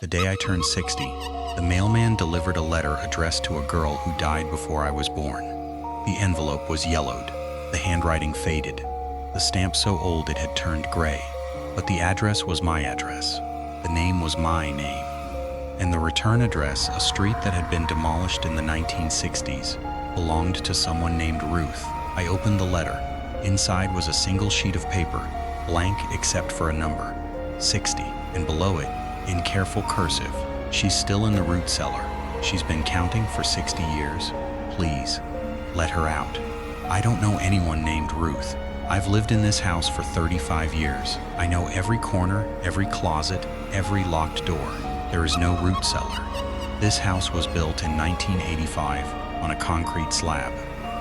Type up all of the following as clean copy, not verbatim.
The day I turned 60, the mailman delivered a letter addressed to a girl who died before I was born. The envelope was yellowed, the handwriting faded, the stamp so old it had turned gray. But the address was my address. The name was my name. And the return address, a street that had been demolished in the 1960s, belonged to someone named Ruth. I opened the letter. Inside was a single sheet of paper, blank except for a number, 60, and below it, in careful cursive, "She's still in the root cellar. She's been counting for 60 years. Please, let her out." I don't know anyone named Ruth. I've lived in this house for 35 years. I know every corner, every closet, every locked door. There is no root cellar. This house was built in 1985 on a concrete slab.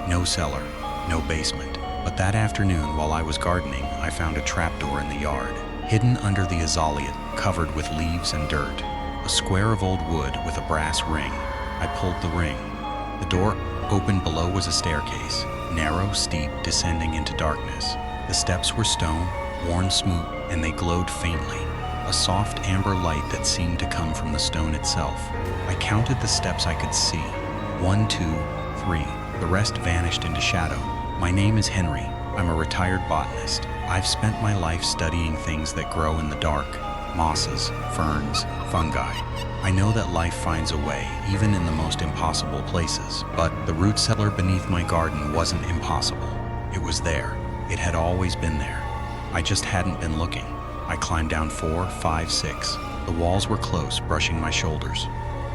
No cellar, no basement. But that afternoon, while I was gardening, I found a trapdoor in the yard, hidden under the azalea, covered with leaves and dirt. A square of old wood with a brass ring. I pulled the ring. The door open below was a staircase, narrow, steep, descending into darkness. The steps were stone, worn smooth, and they glowed faintly, a soft amber light that seemed to come from the stone itself. I counted the steps I could see. 1, 2, 3. The rest vanished into shadow. My name is Henry. I'm a retired botanist. I've spent my life studying things that grow in the dark, mosses, ferns, fungi. I know that life finds a way, even in the most impossible places. But the root cellar beneath my garden wasn't impossible. It was there. It had always been there. I just hadn't been looking. I climbed down 4, 5, 6. The walls were close, brushing my shoulders.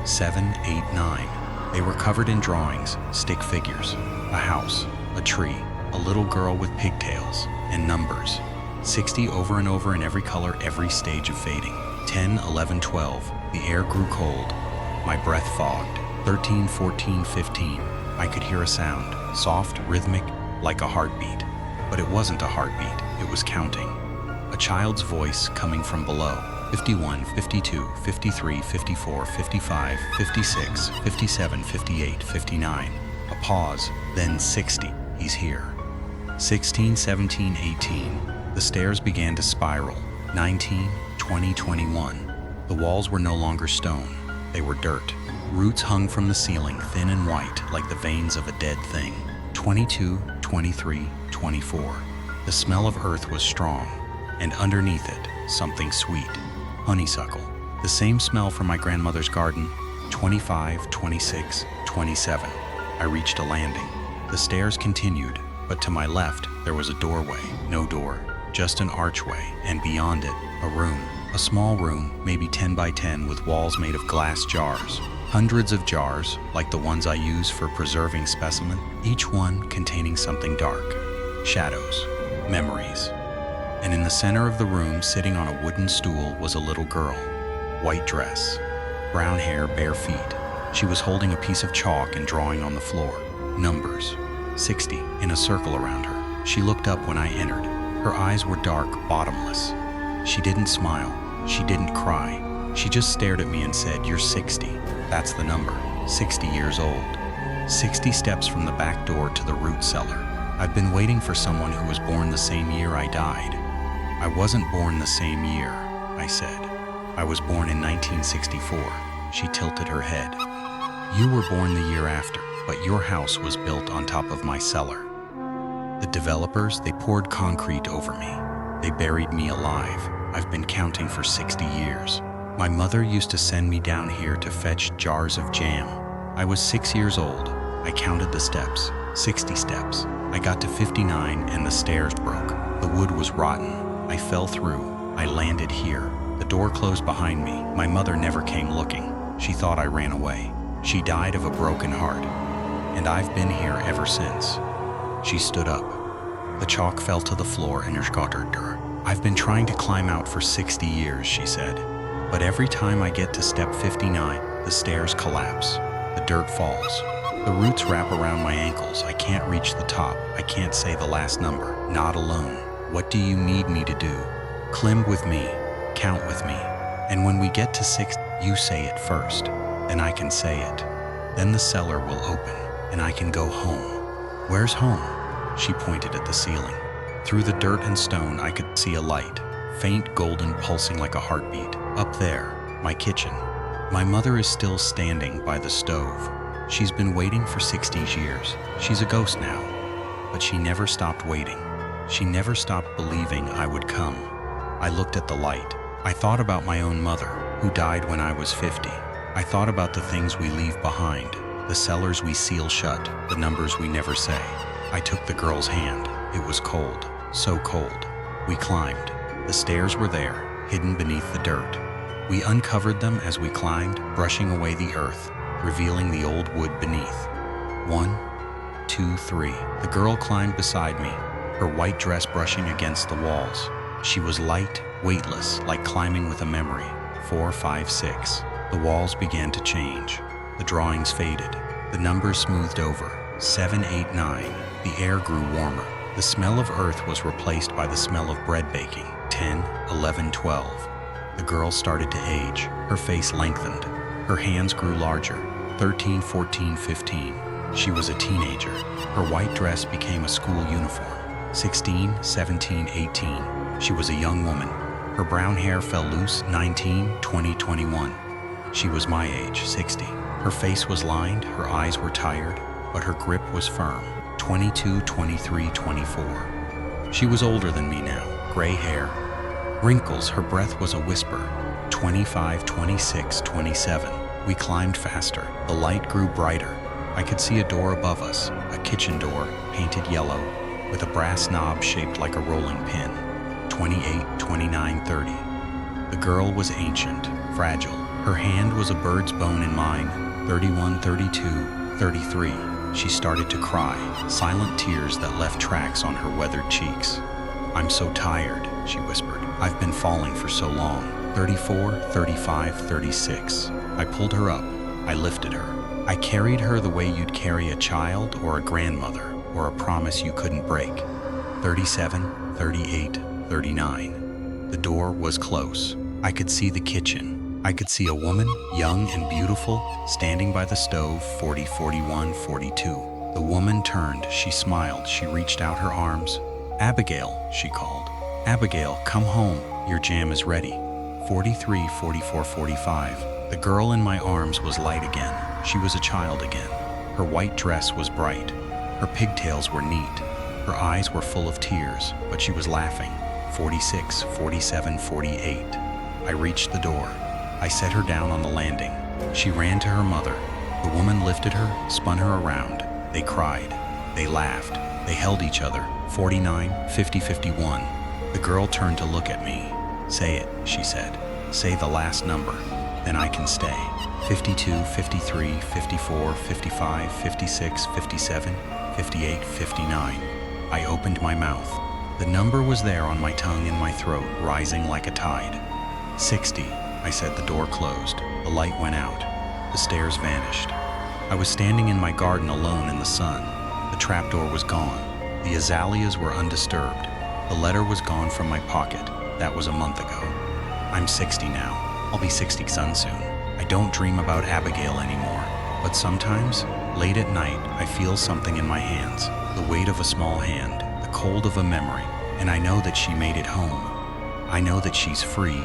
7, 8, 9. They were covered in drawings, stick figures, a house, a tree, a little girl with pigtails, and numbers. 60 over and over in every color, every stage of fading. 10, 11, 12. The air grew cold. My breath fogged. 13, 14, 15. I could hear a sound, soft, rhythmic, like a heartbeat. But it wasn't a heartbeat, it was counting. A child's voice coming from below. 51, 52, 53, 54, 55, 56, 57, 58, 59. A pause, then 60. He's here. 16, 17, 18. The stairs began to spiral. 19, 20, 21. The walls were no longer stone. They were dirt. Roots hung from the ceiling, thin and white, like the veins of a dead thing. 22, 23, 24. The smell of earth was strong, and underneath it, something sweet. Honeysuckle. The same smell from my grandmother's garden. 25, 26, 27. I reached a landing. The stairs continued, but to my left, there was a doorway. No door, just an archway, and beyond it, a room. A small room, maybe 10 by 10, with walls made of glass jars. Hundreds of jars, like the ones I use for preserving specimens, each one containing something dark. Shadows, memories. And in the center of the room, sitting on a wooden stool, was a little girl. White dress, brown hair, bare feet. She was holding a piece of chalk and drawing on the floor. Numbers. 60, in a circle around her. She looked up when I entered. Her eyes were dark, bottomless. She didn't smile. She didn't cry. She just stared at me and said, "You're 60. That's the number. 60 years old." 60 steps from the back door to the root cellar. I've been waiting for someone who was born the same year I died. I wasn't born the same year, I said. I was born in 1964. She tilted her head. You were born the year after, but your house was built on top of my cellar. The developers, they poured concrete over me. They buried me alive. I've been counting for 60 years. My mother used to send me down here to fetch jars of jam. I was 6 years old. I counted the steps, 60 steps. I got to 59 and the stairs broke. The wood was rotten. I fell through. I landed here. The door closed behind me. My mother never came looking. She thought I ran away. She died of a broken heart. And I've been here ever since. She stood up. The chalk fell to the floor and her. I've been trying to climb out for 60 years, she said. But every time I get to step 59, the stairs collapse. The dirt falls. The roots wrap around my ankles. I can't reach the top. I can't say the last number. Not alone. What do you need me to do? Climb with me. Count with me. And when we get to 6, you say it first. Then I can say it. Then the cellar will open, and I can go home. Where's home? She pointed at the ceiling. Through the dirt and stone, I could see a light, faint golden, pulsing like a heartbeat. Up there, My kitchen. My mother is still standing by the stove. She's been waiting for 60 years. She's a ghost now. But she never stopped waiting. She never stopped believing I would come. I looked at the light. I thought about my own mother, who died when I was 50. I thought about the things we leave behind, the cellars we seal shut, the numbers we never say. I took the girl's hand. It was cold, so cold. We climbed. The stairs were there, hidden beneath the dirt. We uncovered them as we climbed, brushing away the earth, revealing the old wood beneath. 1, 2, 3. The girl climbed beside me, her white dress brushing against the walls. She was light, weightless, like climbing with a memory. 4, 5, 6. The walls began to change. The drawings faded. The numbers smoothed over. 7, 8, 9. The air grew warmer. The smell of earth was replaced by the smell of bread baking. 10, 11, 12. The girl started to age. Her face lengthened. Her hands grew larger. 13, 14, 15. She was a teenager. Her white dress became a school uniform. 16, 17, 18. She was a young woman. Her brown hair fell loose. 19, 20, 21. She was my age, 60. Her face was lined, her eyes were tired, but her grip was firm. 22, 23, 24. She was older than me now. Gray hair, wrinkles, her breath was a whisper. 25, 26, 27. We climbed faster. The light grew brighter. I could see a door above us, a kitchen door, painted yellow, with a brass knob shaped like a rolling pin. 28, 29, 30. The girl was ancient, fragile. Her hand was a bird's bone in mine. 31, 32, 33. She started to cry, silent tears that left tracks on her weathered cheeks. I'm so tired, she whispered. I've been falling for so long. 34, 35, 36. I pulled her up. I lifted her. I carried her the way you'd carry a child or a grandmother or a promise you couldn't break. 37, 38, 39. The door was close. I could see the kitchen. I could see a woman, young and beautiful, standing by the stove. 40, 41, 42. The woman turned. She smiled. She reached out her arms. Abigail, she called. Abigail, come home. Your jam is ready. 43, 44, 45. The girl in my arms was light again. She was a child again. Her white dress was bright. Her pigtails were neat. Her eyes were full of tears, but she was laughing. 46, 47, 48. I reached the door. I set her down on the landing. She ran to her mother. The woman lifted her, spun her around. They cried. They laughed. They held each other. 49, 50, 51. The girl turned to look at me. Say it, she said. Say the last number. Then I can stay. 52, 53, 54, 55, 56, 57, 58, 59. I opened my mouth. The number was there on my tongue and my throat, rising like a tide. 60, I said. The door closed. The light went out. The stairs vanished. I was standing in my garden alone in the sun. The trapdoor was gone. The azaleas were undisturbed. The letter was gone from my pocket. That was a month ago. I'm 60 now. I'll be 60 soon. I don't dream about Abigail anymore. But sometimes, late at night, I feel something in my hands. The weight of a small hand, the cold of a memory, and I know that she made it home. I know that she's free,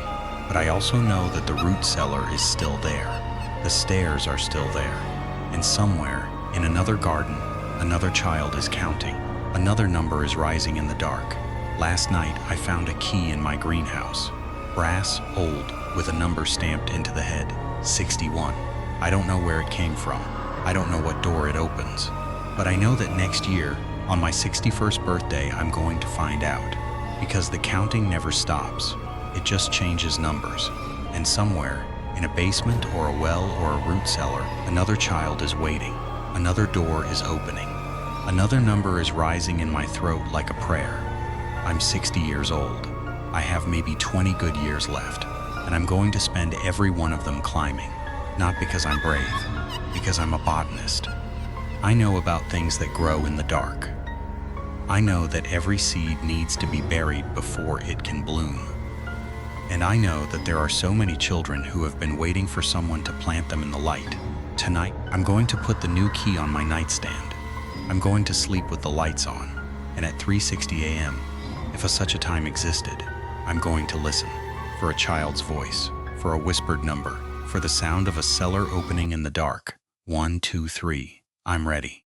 but I also know that the root cellar is still there. The stairs are still there. And somewhere, in another garden, another child is counting. Another number is rising in the dark. Last night, I found a key in my greenhouse. Brass, old, with a number stamped into the head. 61. I don't know where it came from. I don't know what door it opens. But I know that next year, on my 61st birthday, I'm going to find out. Because the counting never stops. It just changes numbers. And somewhere, in a basement or a well or a root cellar, another child is waiting. Another door is opening. Another number is rising in my throat like a prayer. I'm 60 years old. I have maybe 20 good years left, and I'm going to spend every one of them climbing. Not because I'm brave, because I'm a botanist. I know about things that grow in the dark. I know that every seed needs to be buried before it can bloom. And I know that there are so many children who have been waiting for someone to plant them in the light. Tonight, I'm going to put the new key on my nightstand. I'm going to sleep with the lights on, and at 3:60 a.m., if such a time existed, I'm going to listen for a child's voice. for a whispered number, for the sound of a cellar opening in the dark. 1, 2, 3. I'm ready.